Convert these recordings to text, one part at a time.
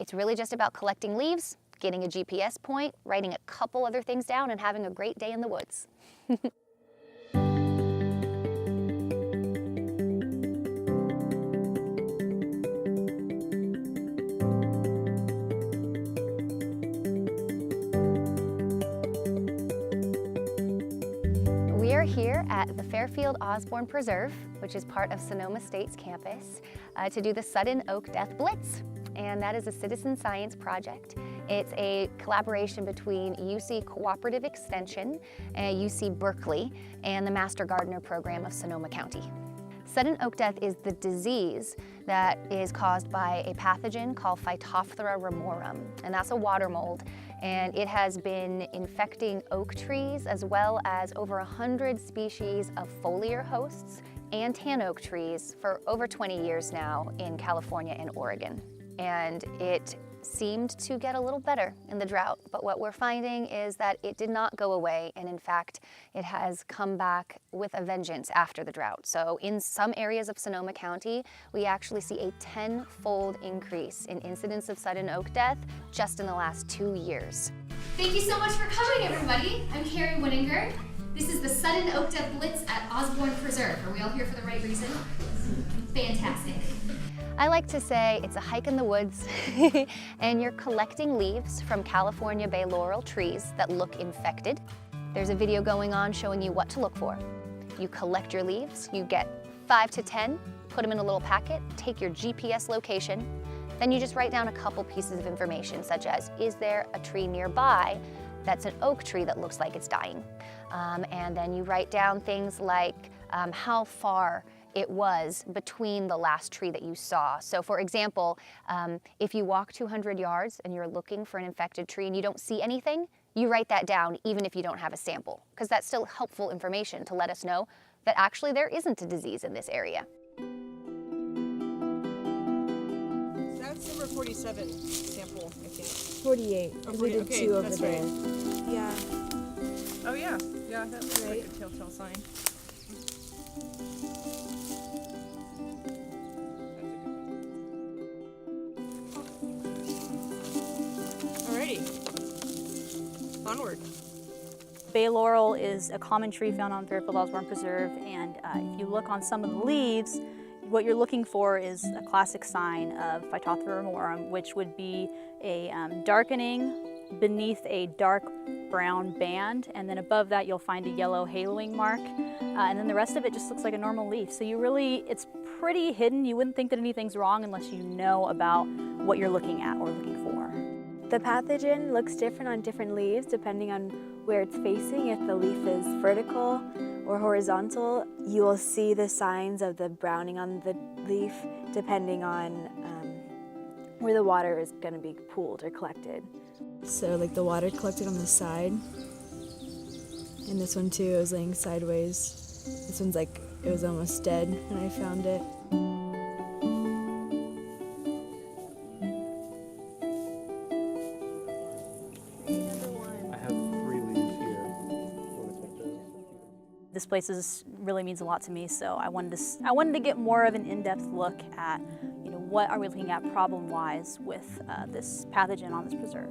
It's really just about collecting leaves, getting a GPS point, writing a couple other things down, and having a great day in the woods. We are here at the Fairfield Osborne Preserve, which is part of Sonoma State's campus, to do the Sudden Oak Death Blitz. And that is a citizen science project. It's a collaboration between UC Cooperative Extension, UC Berkeley, and the Master Gardener Program of Sonoma County. Sudden oak death is the disease that is caused by a pathogen called Phytophthora ramorum, and that's a water mold. And it has been infecting oak trees as well as over 100 species of foliar hosts and tan oak trees for over 20 years now in California and Oregon. And it seemed to get a little better in the drought, but what we're finding is that it did not go away, and in fact it has come back with a vengeance after the drought. So in some areas of Sonoma County, we actually see a 10-fold increase in incidence of sudden oak death just in the last 2 years. Thank you so much for coming, everybody. I'm Carrie Winninger. This is the Sudden Oak Death Blitz at Osborne Preserve. Are we all here for the right reason? Fantastic. I like to say it's a hike in the woods and you're collecting leaves from California bay laurel trees that look infected. There's a video going on showing you what to look for. You collect your leaves, you get 5 to 10, put them in a little packet, take your GPS location, then you just write down a couple pieces of information such as, is there a tree nearby that's an oak tree that looks like it's dying? And then you write down things like how far it was between the last tree that you saw. So for example, if you walk 200 yards and you're looking for an infected tree and you don't see anything, you write that down even if you don't have a sample, because that's still helpful information to let us know that actually there isn't a disease in this area. That's number 47 sample, I think. 48, because we did okay, 2 over that's there. right. Yeah. Oh yeah, yeah, that looks Right. like a telltale sign. Alrighty, onward. Bay laurel is a common tree found on Fairfield Osborne Preserve, and if you look on some of the leaves, what you're looking for is a classic sign of Phytophthora ramorum, which would be a darkening beneath a dark brown band, and then above that you'll find a yellow haloing mark, and then the rest of it just looks like a normal leaf. So it's pretty hidden. You wouldn't think that anything's wrong unless you know about what you're looking at or looking for. The pathogen looks different on different leaves depending on where it's facing. If the leaf is vertical or horizontal, you will see the signs of the browning on the leaf depending on where the water is going to be pooled or collected. So like the water collected on the side, and this one too, it was laying sideways. This one's like, it was almost dead when I found it. This place really means a lot to me, so I wanted to get more of an in-depth look at, what are we looking at problem-wise with this pathogen on this preserve.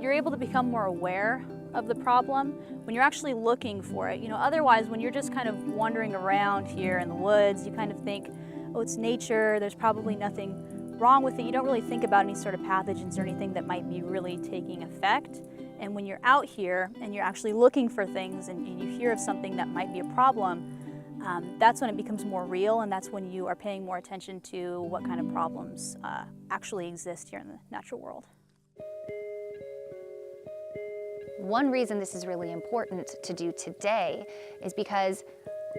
You're able to become more aware of the problem when you're actually looking for it. Otherwise, when you're just kind of wandering around here in the woods, you kind of think, oh, it's nature, there's probably nothing wrong with it. You don't really think about any sort of pathogens or anything that might be really taking effect. And when you're out here and you're actually looking for things and you hear of something that might be a problem, that's when it becomes more real, and that's when you are paying more attention to what kind of problems actually exist here in the natural world. One reason this is really important to do today is because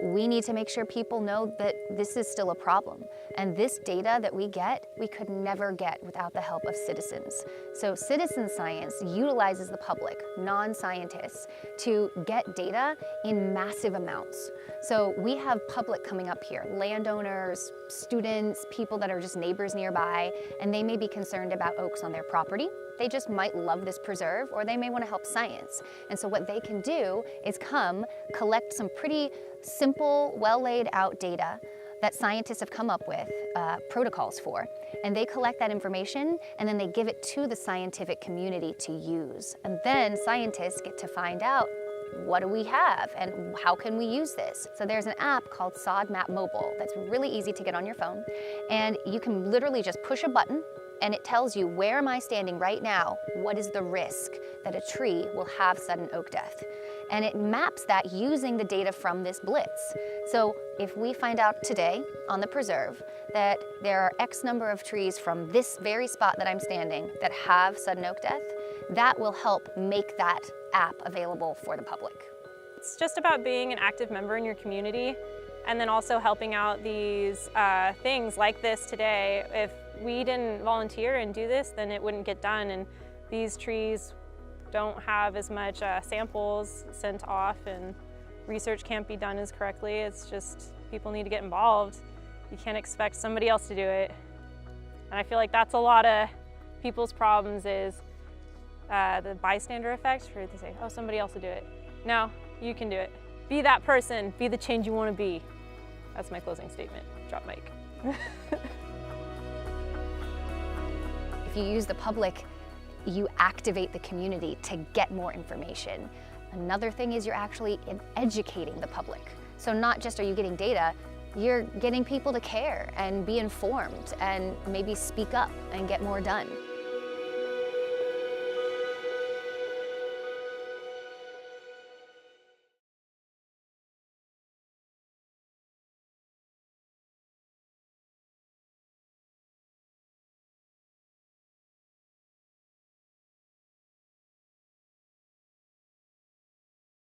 we need to make sure people know that this is still a problem. And this data that we get, we could never get without the help of citizens. So citizen science utilizes the public, non-scientists, to get data in massive amounts. So we have public coming up here, landowners, students, people that are just neighbors nearby, and they may be concerned about oaks on their property. They just might love this preserve, or they may want to help science. And so what they can do is come collect some pretty simple, well laid out data that scientists have come up with protocols for. And they collect that information and then they give it to the scientific community to use. And then scientists get to find out, what do we have and how can we use this? So there's an app called SODMap Mobile that's really easy to get on your phone. And you can literally just push a button and it tells you, where am I standing right now? What is the risk that a tree will have sudden oak death? And it maps that using the data from this blitz. So if we find out today on the preserve that there are X number of trees from this very spot that I'm standing that have sudden oak death, that will help make that app available for the public. It's just about being an active member in your community and then also helping out these things like this today. If we didn't volunteer and do this, then it wouldn't get done, and these trees don't have as much samples sent off and research can't be done as correctly. It's just people need to get involved. You can't expect somebody else to do it. And I feel like that's a lot of people's problems is the bystander effect, where they say, oh, somebody else will do it. No, you can do it. Be that person, be the change you want to be. That's my closing statement. Drop mic. If you use the public, you activate the community to get more information. Another thing is you're actually educating the public. So not just are you getting data, you're getting people to care and be informed and maybe speak up and get more done.